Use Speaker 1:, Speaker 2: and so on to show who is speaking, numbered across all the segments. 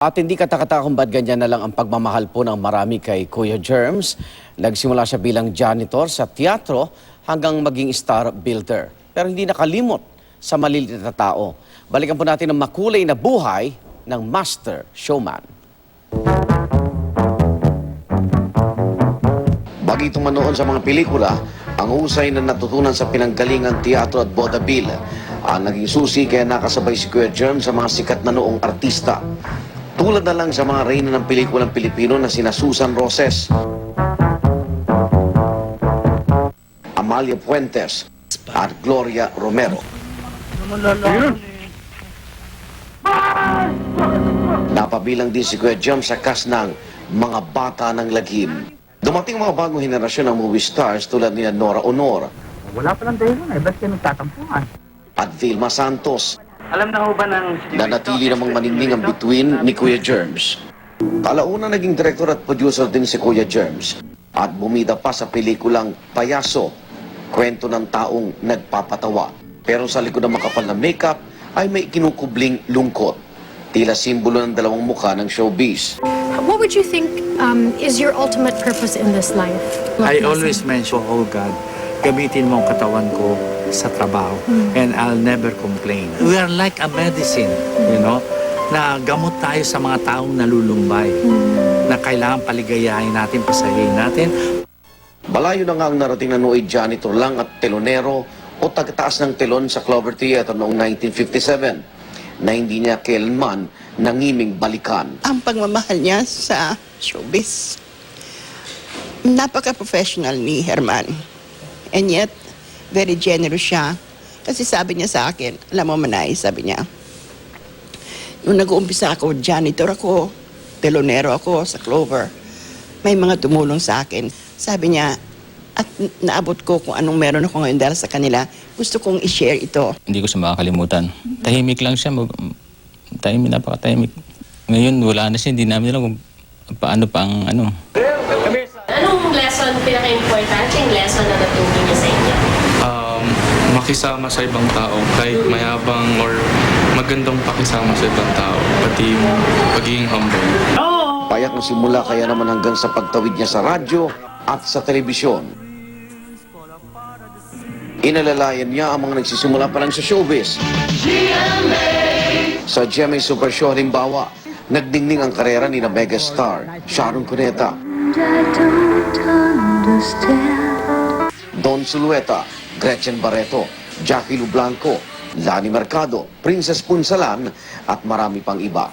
Speaker 1: At hindi katakata kung ba't ganyan na lang ang pagmamahal po ng marami kay Kuya Germs. Nagsimula siya bilang janitor sa teatro hanggang maging star builder. Pero hindi nakalimot sa maliliit na tao. Balikan po natin ang makulay na buhay ng master showman. Bagito man noon sa mga pelikula, ang husay na natutunan sa pinanggalingang teatro at vaudeville ang naging susi kaya nakasabay si Kuya Germs sa mga sikat na noong artista. Tulad na lang sa mga reyna ng pelikulang Pilipino na sina Susan Roses, Amalia Fuentes at Gloria Romero. Napabilang din si Kuya Germs sa cast ng Mga Bata ng Lagim. Dumating mga bagong henerasyon ng movie stars tulad ni Nora Honor.
Speaker 2: Wala palang dahilan ba't kayo nagtatampuhan?
Speaker 1: At Vilma Santos.
Speaker 2: Alam na ho ba ng...
Speaker 1: Nanatili namang maningning ang bituin ni Kuya Germs. Kalauna naging director at producer din si Kuya Germs. At bumida pa sa pelikulang Payaso, kwento ng taong nagpapatawa. Pero sa likod ng makapal na makeup ay may kinukubling lungkot. Tila simbolo ng dalawang mukha ng showbiz.
Speaker 3: What would you think is your ultimate purpose in this life?
Speaker 4: I always mention, oh God, gamitin mo ang katawan ko sa trabaho and I'll never complain. We are like a medicine, you know, na gamot tayo sa mga taong nalulumbay, na kailangan paligayahin natin, pasahin natin.
Speaker 1: Malayo na nga ang narating na nooy janitor lang at telonero o tagtaas ng telon sa Clover Theater noong 1957 na hindi niya kailanman nangiming balikan.
Speaker 5: Ang pagmamahal niya sa showbiz. Napaka-professional ni Herman. And yet, very generous siya. Kasi sabi niya sa akin, alam mo Manay, sabi niya, nung nag-uumpisa ako, janitor ako, telonero ako sa Clover, may mga tumulong sa akin. Sabi niya, at naabot ko kung anong meron ako ngayon dahil sa kanila, gusto kong i-share ito.
Speaker 6: Hindi ko siya makakalimutan. Tahimik lang siya. Tahimik, napakatahimik. Ngayon, wala na siya. Hindi namin alam kung paano pa ang ano.
Speaker 7: Anong lesson, pinaka-importanting lesson na natutunan niya sa inyo?
Speaker 8: Makisama sa ibang tao, kahit mayabang or magandang pakisama sa ibang tao, pati pagiging humble.
Speaker 1: Payak ng simula kaya naman hanggang sa pagtawid niya sa radyo at sa telebisyon. Inalalayan niya ang mga nagsisimula pa lang sa showbiz. Sa GMA Super Show halimbawa, nagdingning ang karera ni na megastar Sharon Cuneta, Don Zulueta, Gretchen Barreto, Jackie Lublanco, Lani Mercado, Princess Punsalan at marami pang iba.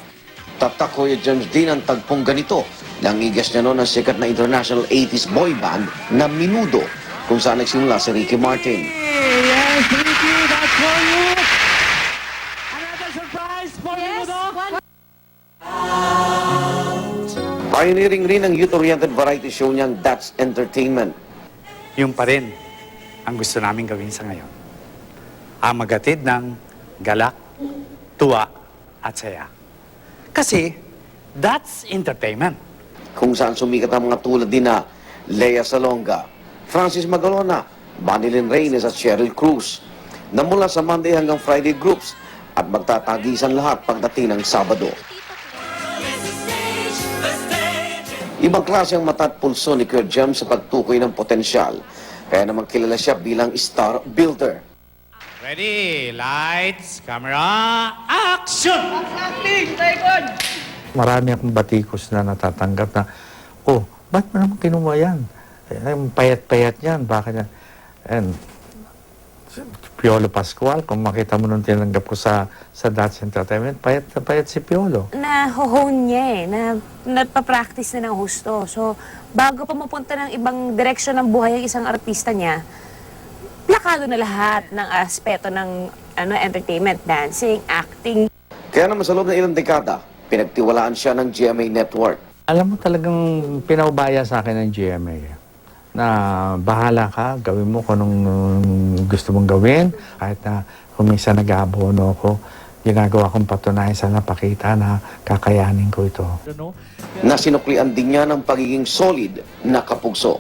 Speaker 1: Tatak Kuya Germs din ang tagpong ganito nang igas niya noon ang sikat na international 80s boy band na Menudo, kung saan nagsimula si Ricky Martin.
Speaker 2: Yes, Ricky, that's for you! Another surprise for Menudo!
Speaker 1: Pioneering rin ang youth-oriented variety show niyang That's Entertainment.
Speaker 4: Yung pa rin ang gusto namin gawin sa ngayon. Ang magatid ng galak, tuwa, at saya. Kasi, that's entertainment.
Speaker 1: Kung saan sumikat ang mga tulad din na Lea Salonga, Francis Magalona, Manilyn Reyes at Cheryl Cruz, na mula sa Monday hanggang Friday groups at magtatagisan lahat pagdating ng Sabado. Ibang klase ang mata at pulso ni Kuya Germs sa pagtukoy ng potensyal, kaya naman kilala siya bilang star builder.
Speaker 4: Ready, lights, camera, action! Marami akong batikos na natatanggap na, oh, ba't mo naman kinuha yan? Payat-payat yan, bakit yan? And Piolo Pascual, kung makita mo nung tinanggap ko sa That's Entertainment, payat na payat si Piolo.
Speaker 7: Na-hone niya na nagpa-practice na ng husto. So, bago pa mapunta ng ibang direksyon ng buhay ang isang artista niya, plakado na lahat ng aspeto ng entertainment, dancing, acting.
Speaker 1: Kaya naman sa loob ng ilang dekada, pinagtiwalaan siya ng GMA Network.
Speaker 4: Alam mo talagang pinaubaya sa akin ng GMA. Na bahala ka, gawin mo kung anong gusto mong gawin. Kahit na kung minsan nag-aabono ako, ginagawa kong patunayan sa napakita na kakayanin ko ito.
Speaker 1: Na sinuklian din niya ng pagiging solid na kapugso.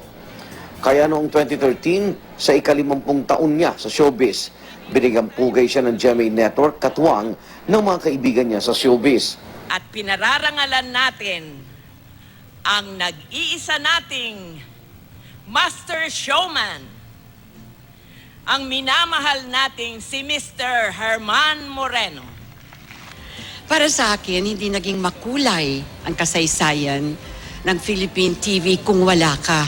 Speaker 1: Kaya noong 2013, sa ika-50 taon niya sa showbiz, binigang pugay siya ng GMA Network katuwang ng mga kaibigan niya sa showbiz.
Speaker 9: at pinararangalan natin ang nag-iisa nating Master Showman, ang minamahal nating si Mr. Herman Moreno.
Speaker 10: Para sa akin, hindi naging makulay ang kasaysayan ng Philippine TV kung wala ka.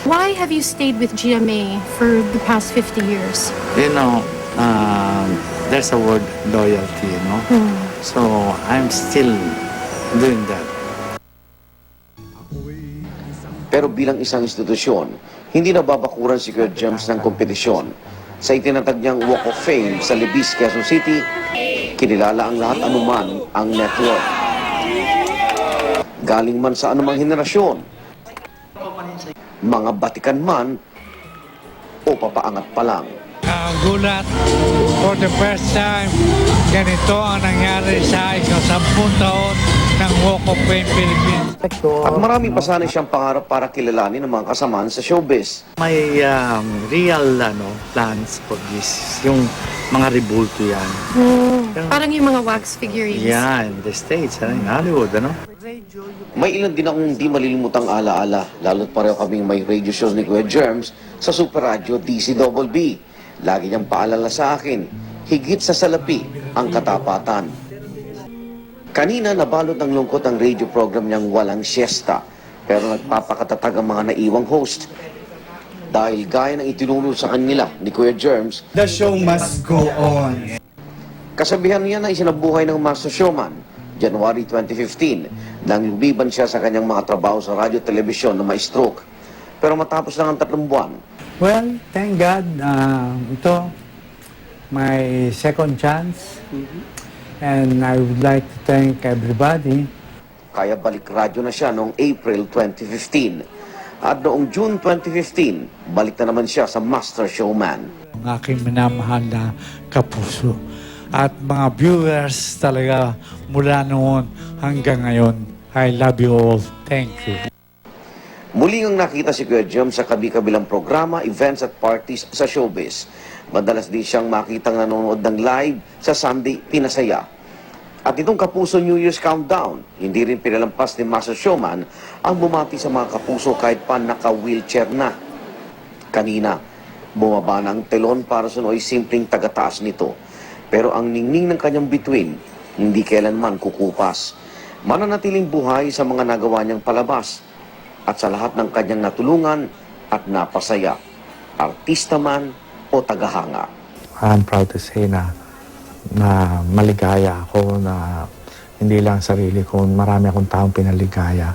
Speaker 3: Why have you stayed with GMA for the past 50 years?
Speaker 4: You know, there's a word loyalty, you know? So I'm still doing that.
Speaker 1: Pero bilang isang institusyon, hindi nababakuran si Kuya Gems ng kompetisyon. Sa itinatag niyang Walk of Fame sa Libis, Quezon City, kinilala ang lahat anuman ang network. Galing man sa anumang henerasyon, mga batikan man o papaangat pa lang.
Speaker 2: Gulat, for the first time, ganito ang nangyari sa ika-10 taon ng Walk of Fame Philippines.
Speaker 1: At marami pa sana siyang pangarap para kilalanin ng mga kasamaan sa showbiz.
Speaker 4: May real plans for this. Yung mga rebulto yan.
Speaker 3: Parang yung mga wax figurines.
Speaker 4: Yeah, in the States, in Hollywood, ano?
Speaker 1: May ilan din akong di malilimutang alaala, lalo't pareho kaming may radio shows ni Kuya Germs sa Super Radio DCBB. Lagi niyang paalala sa akin, higit sa salapi ang katapatan. Kanina nabalot ng lungkot ang radio program niyang Walang Siesta, pero nagpapakatatag ang mga naiwang host. Dahil gaya ng itinuro sa kanila ni Kuya Germs,
Speaker 2: The show must go on.
Speaker 1: kasabihan niya na isinabuhay ng Master Showman, January 2015, nang lumiban siya sa kanyang mga trabaho sa radyo telebisyon na may stroke. Pero matapos lang ang 3 buwan,
Speaker 2: Well, thank God, ito, my second chance. And I would like to thank everybody.
Speaker 1: kaya balik radyo na siya noong April 2015. At noong June 2015, balik na naman siya sa Master Showman.
Speaker 2: Ang aking minamahal na kapuso. At mga viewers talaga mula noon hanggang ngayon. I love you all. Thank you.
Speaker 1: Muli ngang nakita si Kuya Gems sa kabi-kabilang programa, events at parties sa showbiz. Madalas din siyang makitang nanonood ng live sa Sunday Pinasaya. At itong Kapuso New Year's Countdown, hindi rin pinalampas ni Master Showman ang bumati sa mga kapuso kahit pa naka-wheelchair na. Kanina, bumaba na ang telon para sunoy simpleng tagataas nito. Pero ang ningning ng kanyang bituin, hindi kailanman kukupas. Mananatiling buhay sa mga nagawa niyang palabas at sa lahat ng kanyang natulungan at napasaya, artista man o tagahanga.
Speaker 2: I'm proud to say na maligaya ako, na hindi lang sarili ko, marami akong taong pinaligaya.